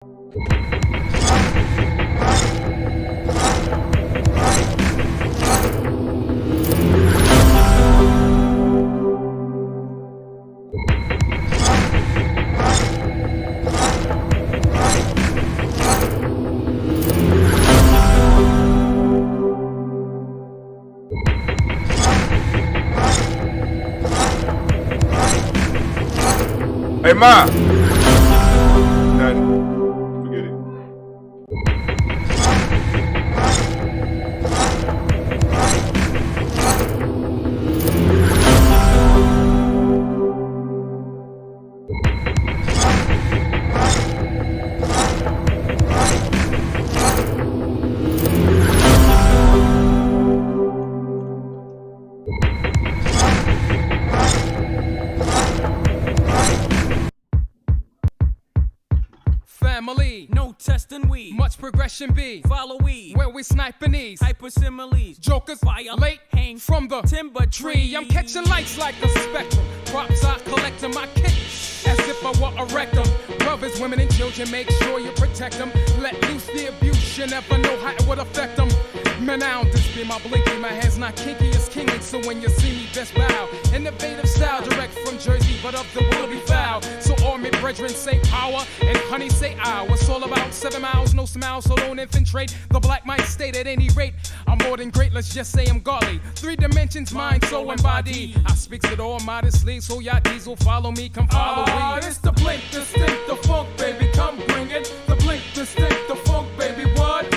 Hey, Ma! Nothing. Forget it. Family, no testing we, much progression be, follow we, where we sniping these, hypersimiles, jokers, violate, hang from the timber tree, I'm catching lights like a spectrum, props I collect in my kit, as if I were a rectum, brothers, women and children, make sure you protect them, let loose the abuse, you never know how it would affect them, man, I don't display my blinky, my hand's not kinky, it's kingly, so when you see me, best bow, innovative style, direct from Jersey, but of the will be foul, so all me brethren say power, and honey say I. It's all about 7 miles, no smiles, so don't infiltrate. The black might state at any rate. I'm more than great, let's just say I'm godly. 3 dimensions, mind, soul, and body. I speaks it all modestly, so y'all diesel follow me, come follow me. It's the blink, distinct, the funk, baby, come bring it. The blink, distinct, the funk, baby, what?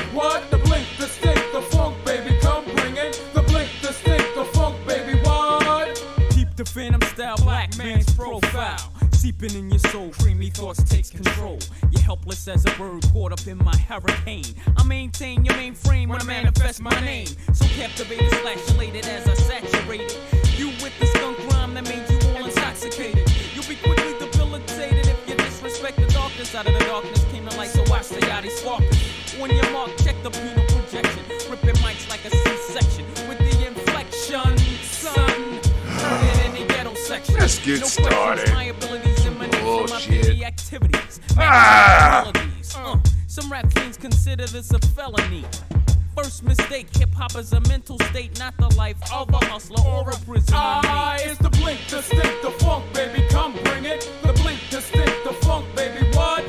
The blink, distinct, the funk, baby, come bring it. The blink, distinct, the funk, baby, what? Keep the phantom style, black man's profile. Seeping in your soul, creamy thoughts takes control. You're helpless as a bird caught up in my hurricane. I maintain your mainframe when I manifest my name. So captivated, elated as I saturated. You with the skunk rhyme that made you all intoxicated. You'll be quickly debilitated if you disrespect the darkness. Out of the darkness came the light, so watch the yachty spark. On your mark, check the penal projection. Ripping mics like a C-section with the inflection, son. Heard it in the ghetto section. Let's get started. Bullshit. Activities, some rap fiends consider this a felony. First mistake, hip-hop is a mental state, not the life of a hustler or a prisoner. It's the blink, distinct, the funk, baby, come bring it. The blink, distinct, the funk, baby, what?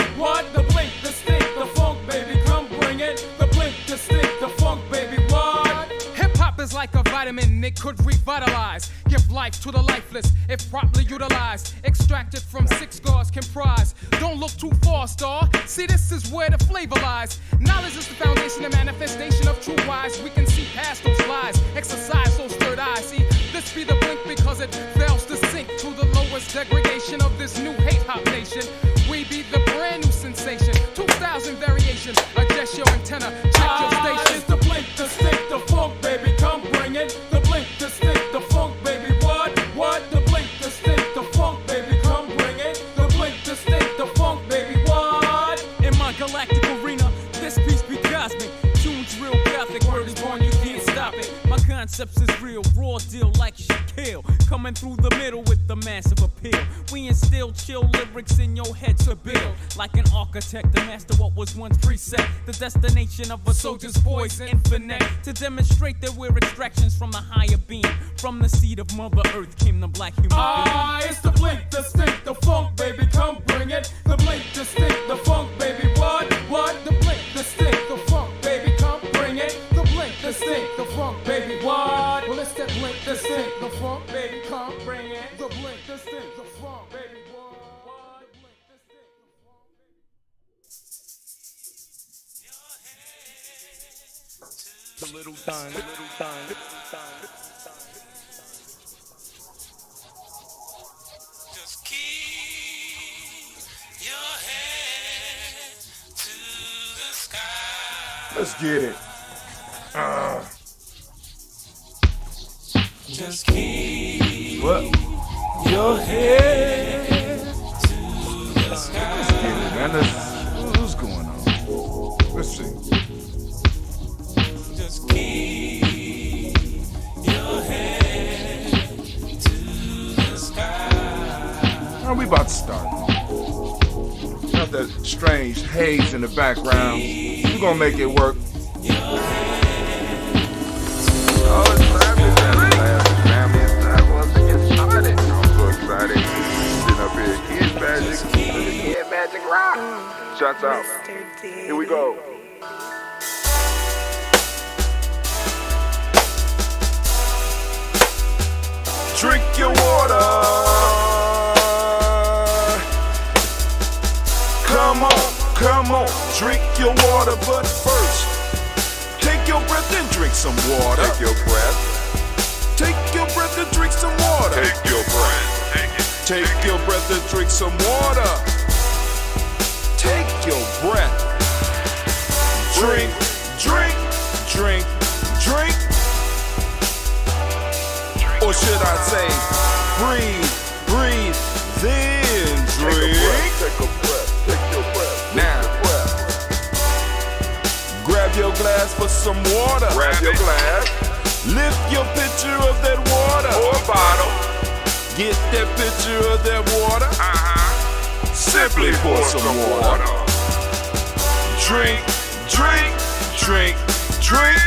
The blink, distinct, the funk, baby, come bring it. The blink, distinct, the funk, baby, what? Hip-hop is like a vitamin, it could revitalize. Give life to the lifeless, if properly utilized. Extracted from 6 scars comprised. Don't look too far, star. See, this is where the flavor lies. Knowledge is the foundation and manifestation of true wise. We can see past those lies. Exercise those third eyes. See, this be the blink because it fails to sink to the lowest degradation of this new hate-hop nation. We be the brand new sensation. 2,000 variations. Adjust your antenna. Check your station. It's the blink, distinct, the funk, baby. Come bring it. The blink, distinct, the funk, baby. What? The blink, distinct, the funk, baby. Come bring it. The blink, distinct, the funk, baby. What? In my galactic arena, this piece be cosmic. Tune's real gothic. Word is born, you can't stop it. My concepts is real, raw deal like Shaquille. Coming through the middle with the massive appeal. We instill chill lyrics in your head to build. Like an architect to master what was once preset. The destination of a soldier's voice infinite. To demonstrate that we're extractions from the higher being. From the seed of Mother Earth came the black human being. It's the blink, distinct, the funk, baby, come bring it. The blink, distinct, the funk, baby, what? The blink, distinct, the funk, baby, come bring it. The blink, distinct, the funk, baby, what? Well, it's that blink, distinct, the funk, baby, come bring it. The blink, distinct, the funk, baby, what? The blink, distinct, the funk, baby. The little time, Just keep your head to the sky. Let's get it. Just keep What? your head to the sky. Let's get it, man. What's going on? Let's see. Just keep your head to the sky. Are we about to start? Got that strange haze in the background. We're gonna make it work. Oh, it's family. It's time for us to get started. I'm so excited. Sitting up here, Kid Magic Rock. Shots out. Here we go. Drink your water. Come on, drink your water, but first, take your breath and drink some water. Take your breath. Take your breath and drink some water. Take your breath. Take your breath and drink some water. Take your breath. Drink, drink, drink, drink. Or should I say, breathe, breathe, then drink. Take a breath, take your breath. Now, grab your glass for some water. Grab your glass. Lift your pitcher of that water. Or bottle. Get that pitcher of that water. Simply pour some water. Drink, drink, drink, drink.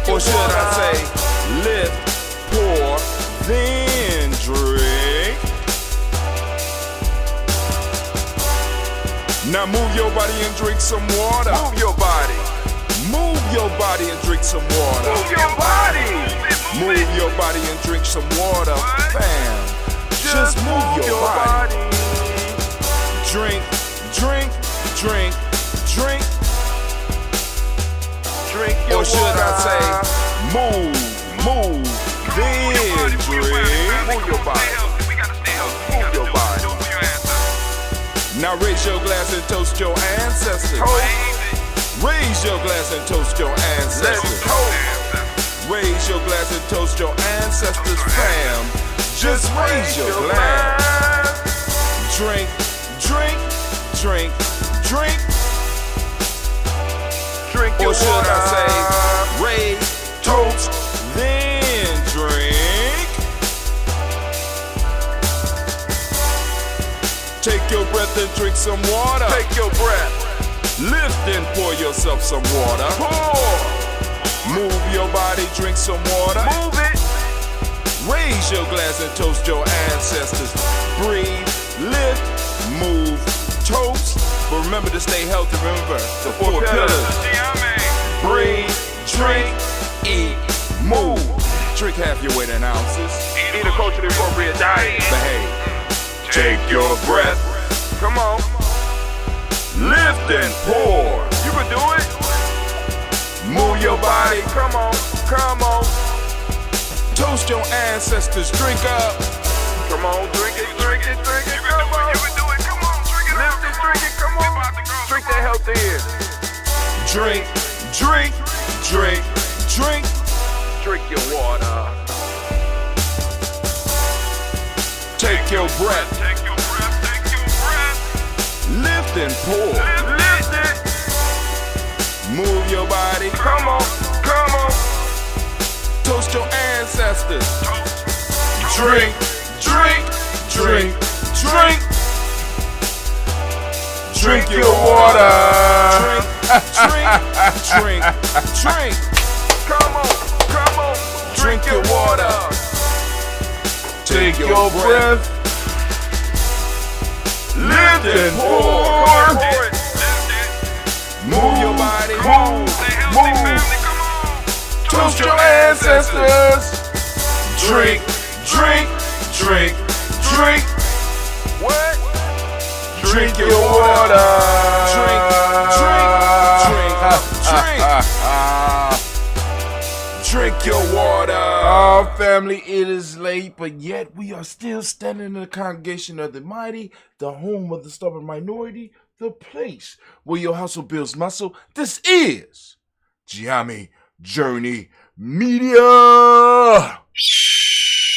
Or should I say, lift, pour, then drink. Now move your body and drink some water. Move your body. Move your body and drink some water. Move your body. Move your body and drink some water. Bam. Just move your body. Drink, drink, drink, drink. Drink your or should water. I say, move, then drink. Move your body. Move your body. Now raise your glass and toast your ancestors. Raise your glass and toast your ancestors. Raise your glass and toast your ancestors, fam. Just raise your glass. Drink, drink, drink, drink. Drink your or should water. I say, raise, toast, then drink. Take your breath and drink some water. Take your breath. Lift and pour yourself some water. Pour. Move your body, drink some water. Move it. Raise your glass and toast your ancestors. Breathe, lift, move, toast. But remember to stay healthy, remember the four pillars. Breathe, drink, eat, move. Drink half your weight in ounces. Eat a culturally appropriate diet. Behave. Take your breath. Come on. Lift and pour. You can do it. Move your body. Come on, come on. Toast your ancestors. Drink up. Come on, drink it, drink it, drink it. Come on. You can do it. Come on, drink it. Lift it, drink it. Come on. Drink that healthy in. Drink, drink, drink, drink. Drink your water. Take your breath. Take your breath. Take your breath. Lift and pour. Lift it. Move your body. Come on. Come on. Toast your ancestors. Drink, drink, drink, drink. Drink your water. Drink, drink, drink, drink. Come on, come on. Drink your water. Take your breath. Lift and pour. Move your body. Move. Toast your ancestors. Drink, drink, drink, drink. What? Drink your water. Drink, drink, drink, drink. Drink your water. Oh, family, it is late, but yet we are still standing in the congregation of the mighty, the home of the stubborn minority, the place where your hustle builds muscle. This is Gye-Nyame Journey Media.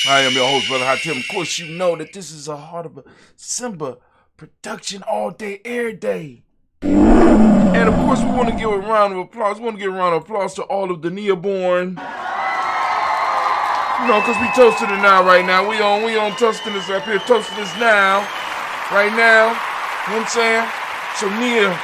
I am your host, Brother Hatim. Of course, you know that this is a Heart of a Simba production all day, air day. And of course, we want to give a round of applause. We want to give a round of applause to all of the Nia born. You know, because we toasting it now, right now. We on toasting this up here, toasting this now, right now. know what I'm saying? So Nia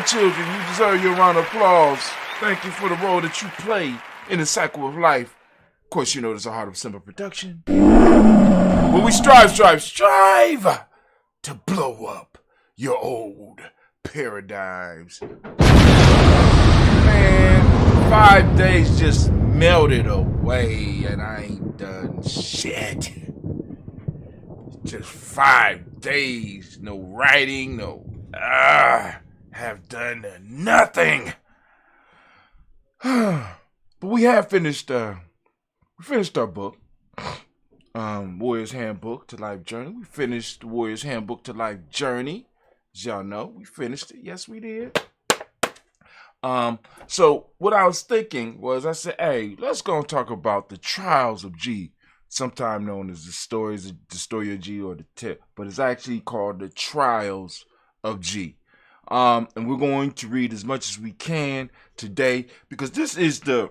children, you deserve your round of applause. Thank you for the role that you play in the cycle of life. Of course, you know there's a Heart of Simba production. But we strive to blow up your old paradigms. Man, 5 days just melted away and I ain't done shit. Just 5 days, no writing, have done nothing. But we have finished our book, Warrior's Handbook to Life Journey. We finished the Warrior's Handbook to Life Journey. As y'all know, we finished it. Yes, we did. So what I was thinking was, I said, hey, let's go and talk about the Trials of Gye, sometimes known as the story of Gye or the tip, but it's actually called the Trials of Gye. And we're going to read as much as we can today because this is the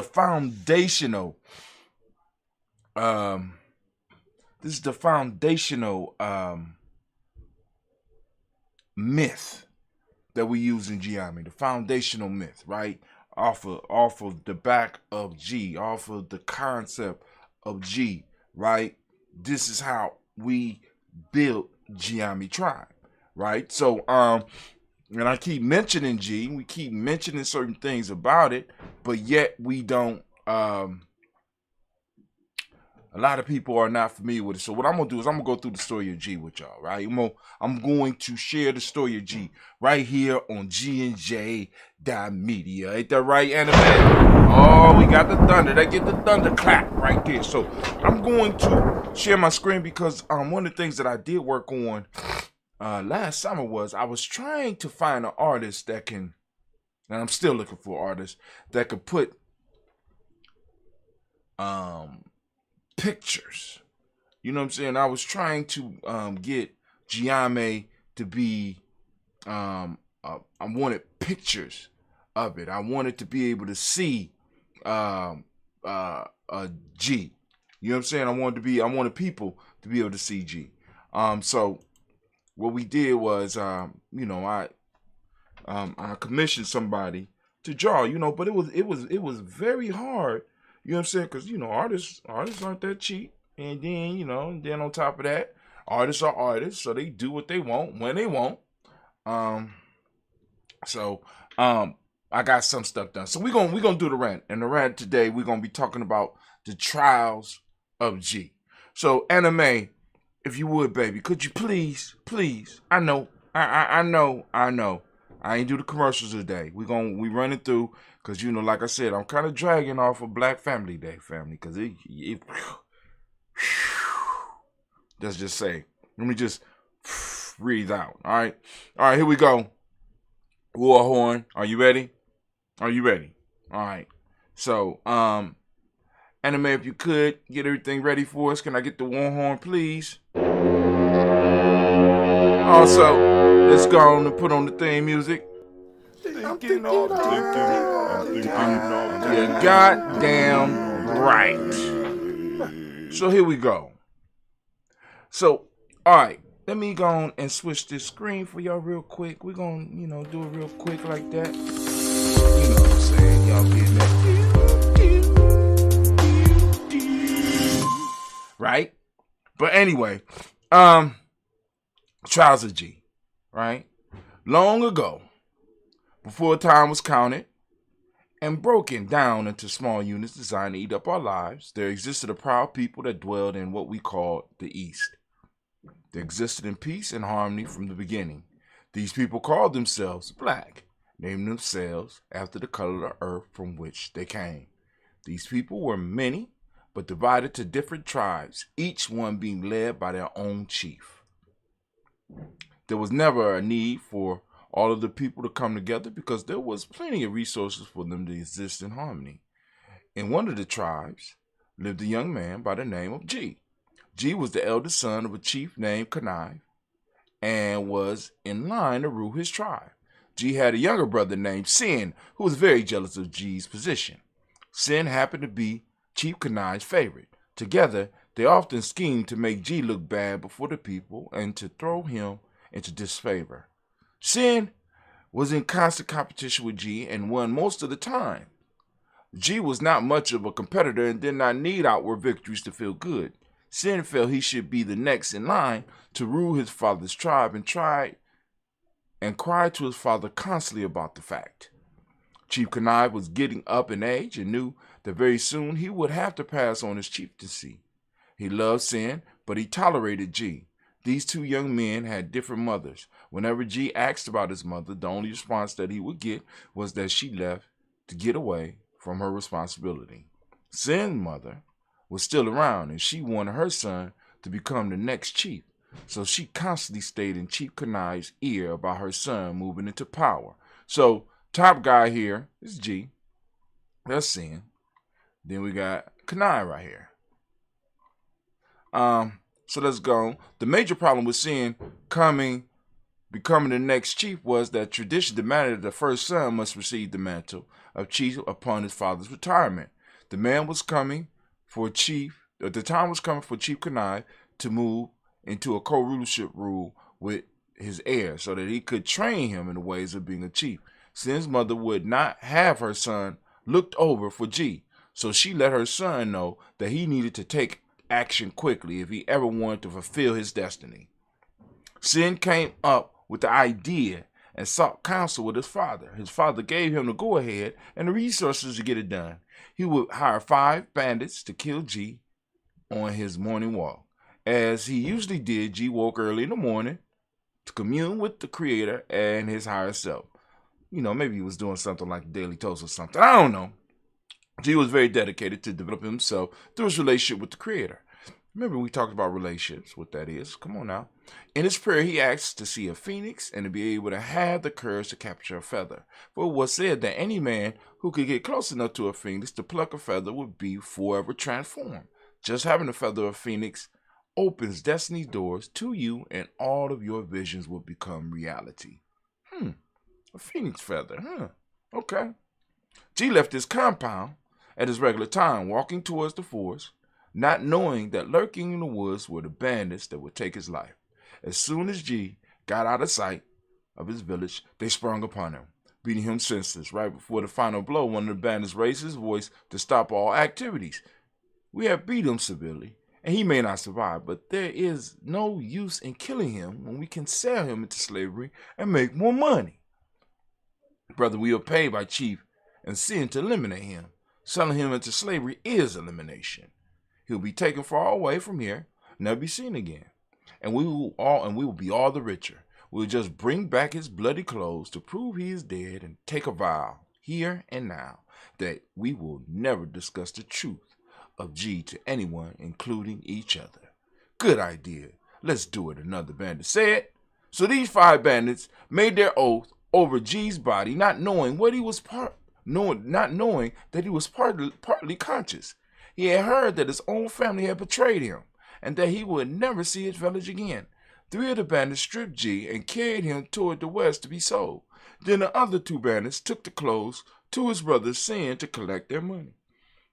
foundational myth that we use in Gye-Nyame, the foundational myth, right? Off of the back of Gye, off of the concept of Gye, right? This is how we built Gye-Nyame tribe, right? So, and I keep mentioning Gye, we keep mentioning certain things about it, but yet we don't, a lot of people are not familiar with it. So what I'm going to do is I'm going to go through the story of Gye with y'all, right? I'm going to share the story of Gye right here on G&J Media. Ain't that right, Anime? Oh, we got the thunder. They get the thunder clap right there. So I'm going to share my screen because one of the things that I did work on last summer was I was trying to find an artist that can, and I'm still looking for artists that could put pictures. You know what I'm saying? I was trying to get Gye-Nyame to be I wanted pictures of it. I wanted to be able to see Gye. You know what I'm saying? I wanted people to be able to see Gye. So what we did was I commissioned somebody to draw, but it was very hard. You know what I'm saying? Because, artists aren't that cheap. And then, then on top of that, artists are artists. So they do what they want when they want. So I got some stuff done. So we're gonna do the rant. And the rant today, we're going to be talking about the Trials of Gye. So, Anime, if you would, baby, could you please, I know. I ain't do the commercials today. We running through because like I said, I'm kind of dragging off of Black Family Day, because it let's just say, let me just breathe out. All right, here we go. War horn, are you ready? All right. So, Anime, if you could get everything ready for us, can I get the war horn, please? Also, let's go on and put on the theme music. You're goddamn right. So here we go. So, all right, let me go on and switch this screen for y'all real quick. We're going to, do it real quick like that. You know what I'm saying? Y'all getting that. Right? But anyway, Trials of Gye, right? Long ago, before time was counted and broken down into small units designed to eat up our lives, there existed a proud people that dwelled in what we call the East. They existed in peace and harmony from the beginning. These people called themselves Black, named themselves after the color of the earth from which they came. These people were many, but divided to different tribes, each one being led by their own chief. There was never a need for all of the people to come together because there was plenty of resources for them to exist in harmony. In one of the tribes lived a young man by the name of Gye. Gye was the eldest son of a chief named Gye-Nyame and was in line to rule his tribe. Gye had a younger brother named Sin, who was very jealous of Gye's position. Sin happened to be Chief Gye-Nyame's favorite. Together, They often schemed to make Gye look bad before the people and to throw him into disfavor. Sin was in constant competition with Gye and won most of the time. Gye was not much of a competitor and did not need outward victories to feel good. Sin felt he should be the next in line to rule his father's tribe and cried to his father constantly about the fact. Chief Gye-Nyame was getting up in age and knew that very soon he would have to pass on his chieftaincy. He loved Sin, but he tolerated Gye. These two young men had different mothers. Whenever Gye asked about his mother, the only response that he would get was that she left to get away from her responsibility. Sin's mother was still around, and she wanted her son to become the next chief. So she constantly stayed in Chief Gye-Nyame's ear about her son moving into power. So top guy here is Gye. That's Sin. Then we got Gye-Nyame right here. So let's go. The major problem with Sin becoming the next chief was that tradition demanded that the first son must receive the mantle of chief upon his father's retirement. The time was coming for Chief Gye-Nyame to move into a co-rulership rule with his heir so that he could train him in the ways of being a chief. Sin's mother would not have her son looked over for Gye, so she let her son know that he needed to take action quickly if he ever wanted to fulfill his destiny. Sin came up with the idea and sought counsel with his father. His father gave him the go-ahead and the resources to get it done. He would hire 5 bandits to kill Gye on his morning walk. As he usually did, Gye woke early in the morning to commune with the Creator and his higher self. Maybe he was doing something like the Daily Toast or something. I don't know. Gye was very dedicated to developing himself through his relationship with the Creator. Remember, we talked about relationships, what that is. Come on now. In his prayer, he asked to see a phoenix and to be able to have the courage to capture a feather. For it was said that any man who could get close enough to a phoenix to pluck a feather would be forever transformed. Just having a feather of phoenix opens destiny's doors to you, and all of your visions will become reality. A phoenix feather, Okay. Gye left his compound at his regular time, walking towards the forest, not knowing that lurking in the woods were the bandits that would take his life. As soon as Gye got out of sight of his village, they sprung upon him, beating him senseless. Right before the final blow, one of the bandits raised his voice to stop all activities. We have beat him severely, and he may not survive, but there is no use in killing him when we can sell him into slavery and make more money. Brother, we are paid by Chief and Sin to eliminate him. Selling him into slavery is elimination. He'll be taken far away from here, never be seen again. And we will be all the richer. We'll just bring back his bloody clothes to prove he is dead and take a vow, here and now, that we will never discuss the truth of Gye to anyone, including each other. Good idea. Let's do it, another bandit said. So these 5 bandits made their oath over Gye's body, not knowing that he was partly conscious. He had heard that his own family had betrayed him, and that he would never see his village again. 3 of the bandits stripped Gye and carried him toward the west to be sold. Then the other 2 bandits took the clothes to his brother Sin to collect their money.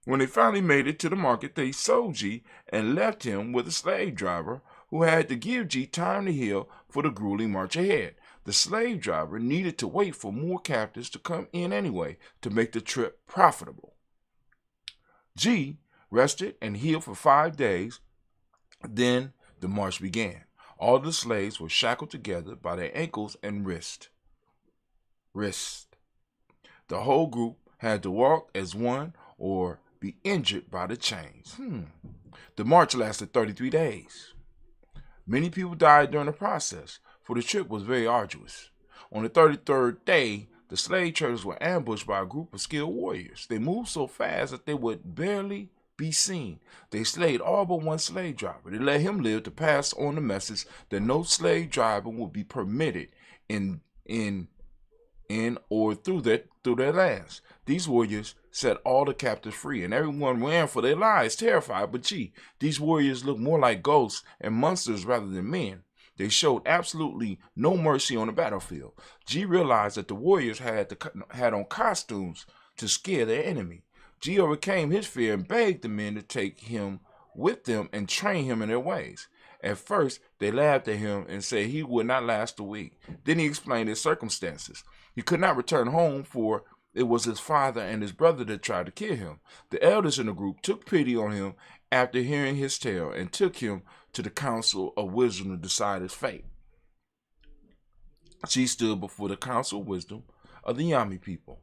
When they finally made it to the market, they sold Gye and left him with a slave driver who had to give Gye time to heal for the grueling march ahead. The slave driver needed to wait for more captives to come in anyway to make the trip profitable. Gye rested and healed for 5 days. Then the march began. All the slaves were shackled together by their ankles and wrists. The whole group had to walk as one or be injured by the chains. The march lasted 33 days. Many people died during the process, for the trip was very arduous. On the 33rd day, the slave traders were ambushed by a group of skilled warriors. They moved so fast that they would barely be seen. They slayed all but one slave driver. They let him live to pass on the message that no slave driver would be permitted in or through their lands. These warriors set all the captives free, and everyone ran for their lives, terrified. But these warriors looked more like ghosts and monsters rather than men. They showed absolutely no mercy on the battlefield. Gye realized that the warriors had on costumes to scare their enemy. Gye overcame his fear and begged the men to take him with them and train him in their ways. At first, they laughed at him and said he would not last a week. Then he explained his circumstances. He could not return home, for it was his father and his brother that tried to kill him. The elders in the group took pity on him after hearing his tale and took him to the council of wisdom to decide his fate. She stood before the council of wisdom of the Gye-Nyame people.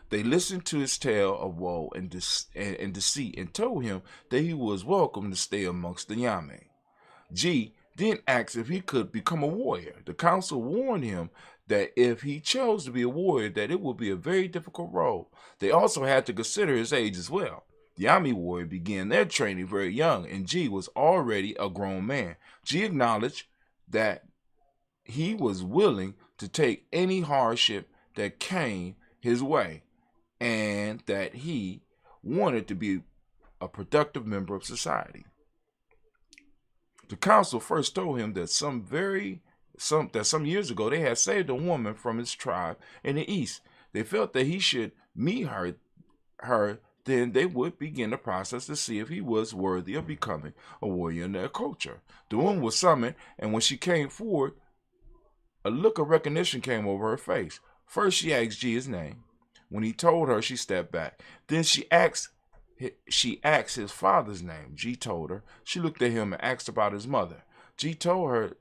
They listened to his tale of woe and deceit and told him that he was welcome to stay amongst the Gye-Nyame. Gye then asked if he could become a warrior. The council warned him that if he chose to be a warrior, that it would be a very difficult role. They also had to consider his age as well. The Gye-Nyame warrior began their training very young, and Gye was already a grown man. Gye acknowledged that he was willing to take any hardship that came his way, and that he wanted to be a productive member of society. The council first told him that some years ago they had saved a woman from his tribe in the east. They felt that he should meet her, then they would begin the process to see if he was worthy of becoming a warrior in their culture. The woman was summoned, and when she came forward, a look of recognition came over her face. First, she asked Gye his name. When he told her, she stepped back. Then she asked his father's name. Gye told her. She looked at him and asked about his mother. Gye told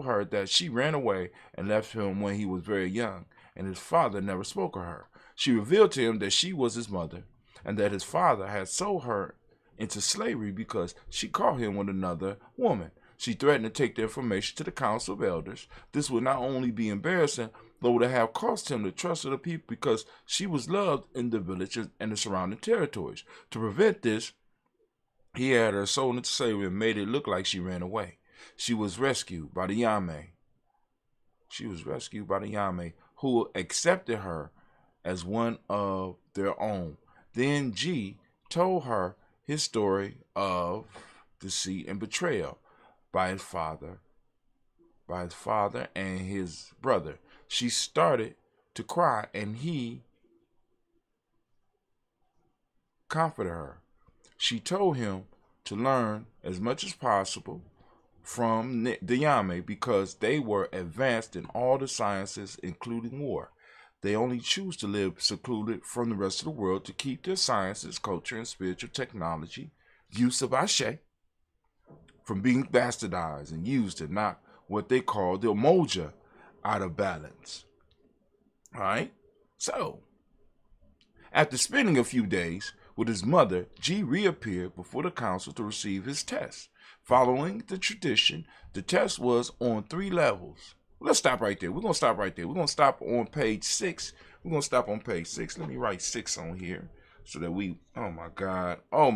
her that she ran away and left him when he was very young, and his father never spoke of her. She revealed to him that she was his mother, and that his father had sold her into slavery because she caught him with another woman. She threatened to take the information to the council of elders. This would not only be embarrassing, but would have cost him the trust of the people because she was loved in the village and the surrounding territories. To prevent this, he had her sold into slavery and made it look like she ran away. She was rescued by the Gye-Nyame. Who accepted her as one of their own. Then Gye told her his story of deceit and betrayal by his father and his brother. She started to cry, and he comforted her. She told him to learn as much as possible from the Gye-Nyame because they were advanced in all the sciences, including war. They only choose to live secluded from the rest of the world to keep their sciences, culture, and spiritual technology, use of Ashe, from being bastardized and used and not what they call the Umoja out of balance. All right? So, after spending a few days with his mother, Gye reappeared before the council to receive his test. Following the tradition, the test was on 3 levels. Let's stop right there. We're going to stop right there. We're going to stop on page 6. We're going to stop on page 6. Let me write 6 on here so that we, oh my God. All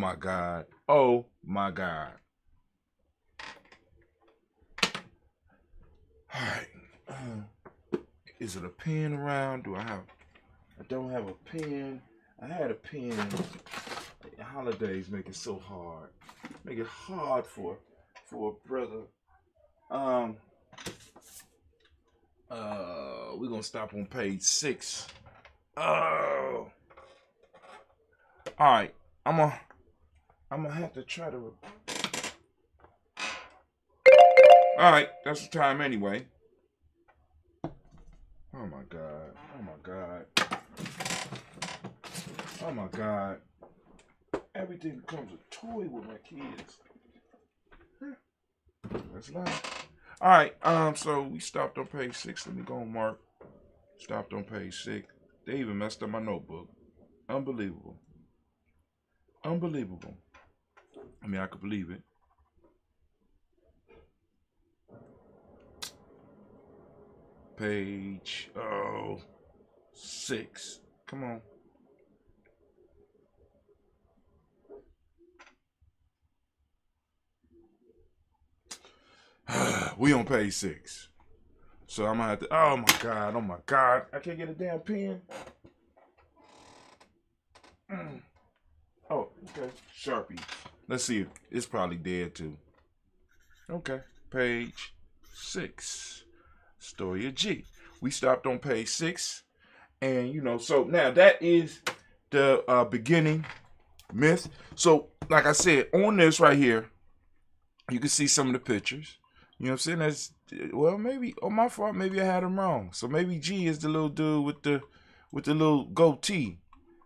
right. Is it a pen around? I don't have a pen. I had a pen. The holidays make it so hard. Make it hard for a brother. We're gonna stop on page 6. Oh. Alright. I'm gonna have to try to. Alright, that's the time anyway. Oh my God. Everything becomes a toy with my kids. That's life. Alright, so we stopped on page 6. Let me go and mark. Stopped on page 6. They even messed up my notebook. Unbelievable. I mean, I could believe it. Page 6. Come on. We on page 6. So I'm gonna have to, oh my God. I can't get a damn pen. Oh, okay. Sharpie. Let's see. It's probably dead too. Okay. Page 6. Story of Gye. We stopped on page 6. And so now that is the beginning myth. So, like I said, on this right here, you can see some of the pictures. You know what I'm saying? That's, well, maybe on my fault. Maybe I had them wrong. So maybe G is the little dude with the little goatee.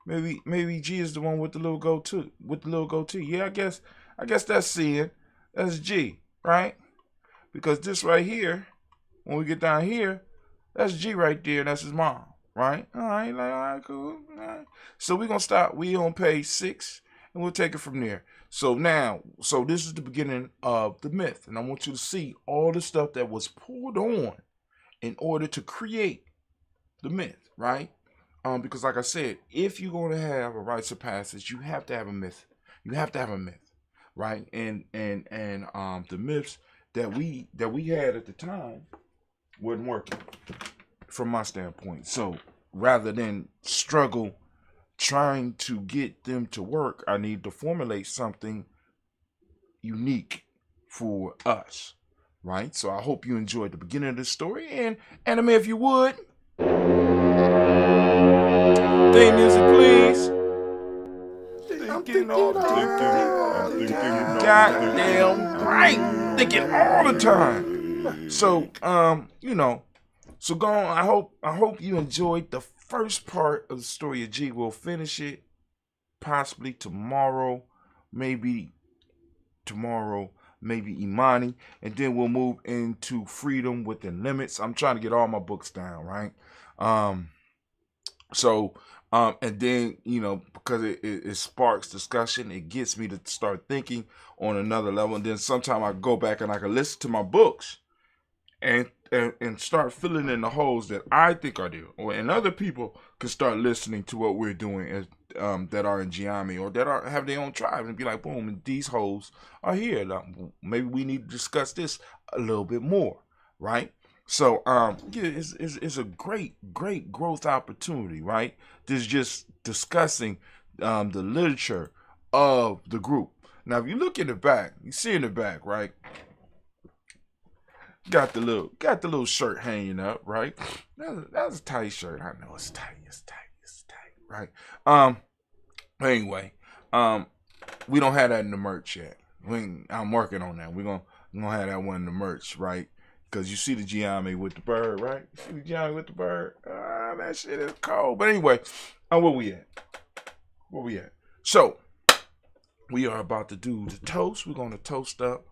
Maybe G is the one with the little goatee. Yeah, I guess that's seeing. That's G, right? Because this right here, when we get down here, that's G right there. That's his mom, right? All right, cool. All right. So we're gonna stop. We on page 6, and we'll take it from there. So this is the beginning of the myth, and I want you to see all the stuff that was pulled on in order to create the myth, right? Because like I said, if you're going to have a rites of passage, you have to have a myth. You have to have a myth, right? And the myths that we had at the time wasn't working from my standpoint. So rather than struggle trying to get them to work, I need to formulate something unique for us, right? So I hope you enjoyed the beginning of this story. And anime, if you would. Theme music, please. I'm thinking all the time. Goddamn right. Thinking all the time. So, so go on. I hope you enjoyed the first part of the story of G. We'll finish it possibly tomorrow, maybe Imani, and then we'll move into Freedom Within Limits. I'm trying to get all my books down, right? And then, because it sparks discussion, it gets me to start thinking on another level. And then sometime I go back and I can listen to my books and start filling in the holes that I think are there. And other people can start listening to what we're doing as, that are in Gye-Nyame or that have their own tribe and be like, boom, these holes are here. Now, maybe we need to discuss this a little bit more, right? So, it's a great growth opportunity, right? This is just discussing the literature of the group. Now, if you look in the back, you see in the back, right? Got the little shirt hanging up, right? That's a tight shirt. I know it's tight, right? Anyway, we don't have that in the merch yet. I'm working on that. We're gonna have that one in the merch, right? Because you see the Gye-Nyame with the bird, right? You see the Gye-Nyame with the bird? That shit is cold. But anyway, where we at? So, we are about to do the toast. We're going to toast up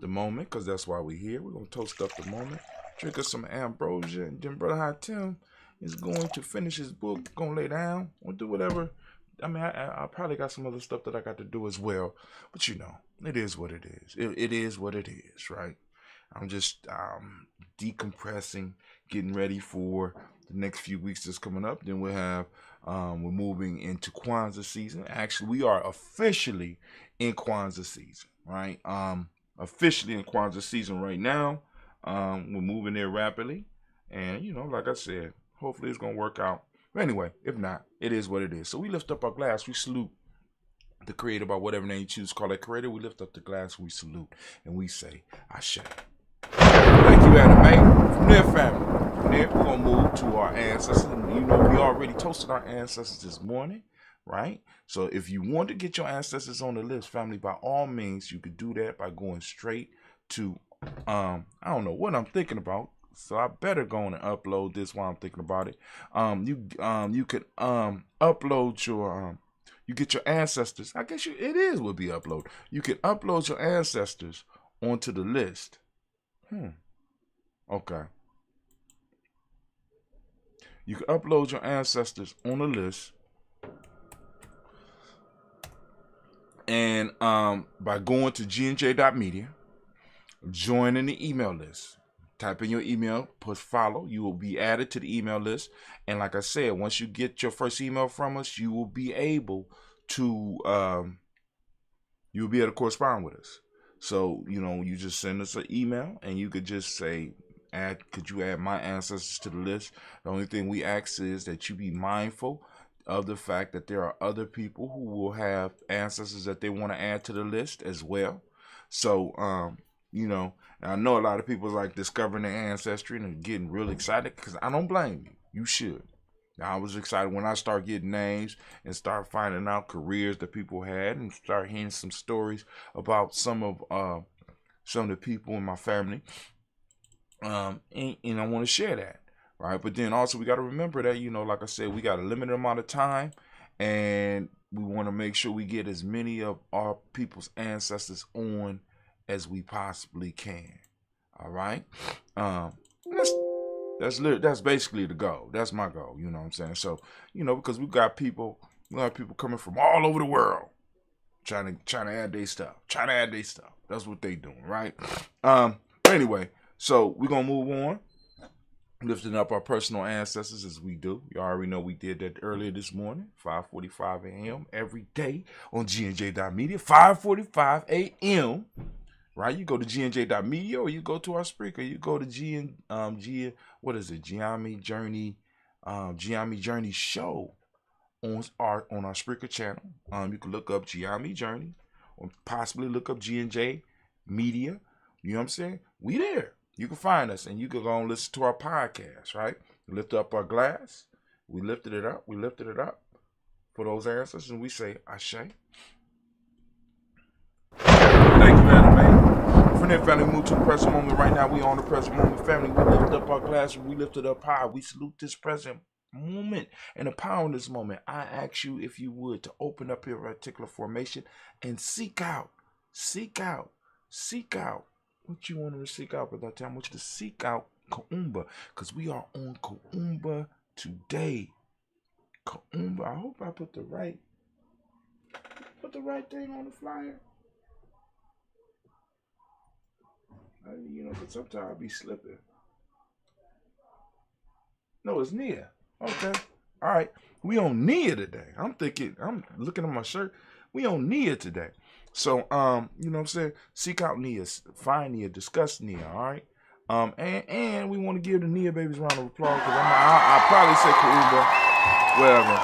the moment, because that's why we're here. We're going to toast up the moment, drink us some ambrosia, and then Brother Hatim is going to finish his book, going to lay down, or do whatever. I mean, I probably got some other stuff that I got to do as well. But, it is what it is. It is what it is, right? I'm just decompressing, getting ready for the next few weeks that's coming up. Then we'll have, we're moving into Kwanzaa season. Actually, we are officially in Kwanzaa season, right? Officially in Kwanzaa season right now. We're moving there rapidly. And, like I said, hopefully it's going to work out. But anyway, if not, it is what it is. So we lift up our glass. We salute the creator by whatever name you choose to call that creator. We lift up the glass, we salute, and we say, Ashe. Thank you, Anime. From there, family. From there, we're going to move to our ancestors. We already toasted our ancestors this morning, right? So if you want to get your ancestors on the list, family, by all means, you could do that by going straight to, I don't know what I'm thinking about, so I better go on and upload this while I'm thinking about it. You could upload your, you get your ancestors. I guess it would be upload. You can upload your ancestors onto the list. Okay. You can upload your ancestors on the list. And by going to gnj.media, joining the email list. Type in your email, push follow. You will be added to the email list. And like I said, once you get your first email from us, you will be able to correspond with us. So, you just send us an email and you could just say, could you add my ancestors to the list? The only thing we ask is that you be mindful of the fact that there are other people who will have ancestors that they want to add to the list as well. So, I know a lot of people like discovering their ancestry and getting real excited, because I don't blame you. You should. Now, I was excited when I started getting names and start finding out careers that people had and start hearing some stories about some of the people in my family. And I want to share that, right? But then also we got to remember that, like I said, we got a limited amount of time, and we want to make sure we get as many of our people's ancestors on as we possibly can. All right. That's basically the goal. That's my goal. You know what I'm saying? So, because we got people coming from all over the world trying to add their stuff. That's what they doing, right? Anyway, so we're gonna move on. Lifting up our personal ancestors as we do. You already know we did that earlier this morning, 5:45 a.m. every day on GNJ.media, 5:45 a.m. Right? You go to GNJ.media, or you go to our Spreaker. You go to Gye-Nyame Journey show on our Spreaker channel. You can look up Gye-Nyame Journey, or possibly look up GNJ Media. You know what I'm saying? We there. You can find us, and you can go and listen to our podcast, right? Lift up our glass. We lifted it up. For those ancestors, and we say, Ashe. Thank you, anime. Friend and family, move to the present moment. Right now, we on the present moment. Family, we lift up our glass, we lift it up high. We salute this present moment and the power in this moment. I ask you, if you would, to open up your reticular formation and seek out what you want to seek out. But that time, I want you to seek out Kuumba, because we are on Kuumba today. Kuumba. I hope I put the right thing on the flyer. Because sometimes I'll be slipping. No, it's Nia. Okay. All right. We on Nia today. I'm looking at my shirt. We on Nia today. So, you know what I'm saying? Seek out Nia. Find Nia. Discuss Nia. All right. And we want to give the Nia babies a round of applause, because I'll probably say Kuumba, whatever.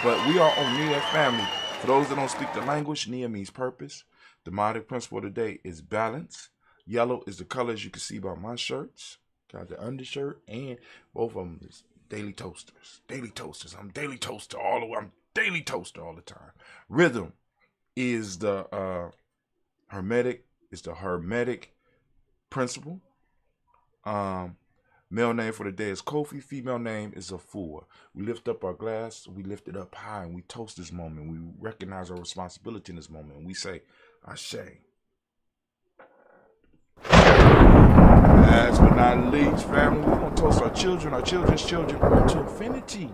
But we are on Nia family. For those that don't speak the language, Nia means purpose. The demonic principle today is balance. Yellow is the color, as you can see by my shirts. Got the undershirt, and both of them is daily toasters. Daily toasters. I'm daily toaster all the way. I'm daily toaster all the time. Rhythm is the hermetic principle. Male name for the day is Kofi. Female name is Afua. We lift up our glass. We lift it up high, and we toast this moment. We recognize our responsibility in this moment, and we say, Ashe. Last but not least, family, we're going to toast our children's children to infinity.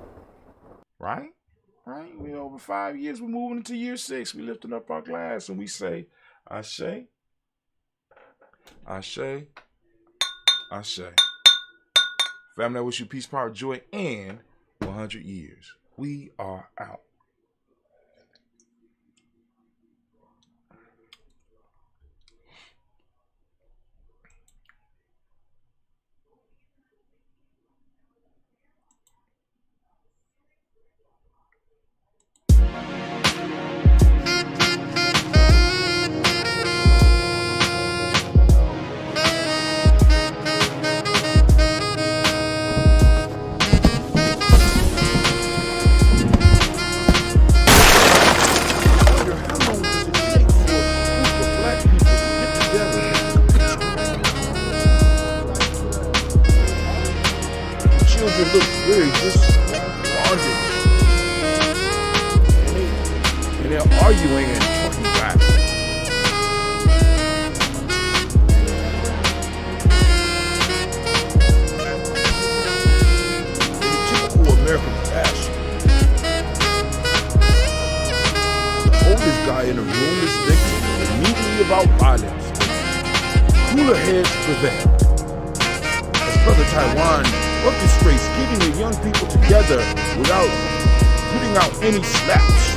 Right? We over 5 years. We're moving into year 6. We lifting up our glass, and we say, Ashe, Ashe, Ashe. Family, I wish you peace, power, joy, and 100 years. We are out. Children look very despondent, and they're arguing and talking back. In the typical American fashion, the oldest guy in the room is thinking immediately about violence. Cooler heads prevail. As Brother Taiwan orchestrates getting the young people together without putting out any slaps.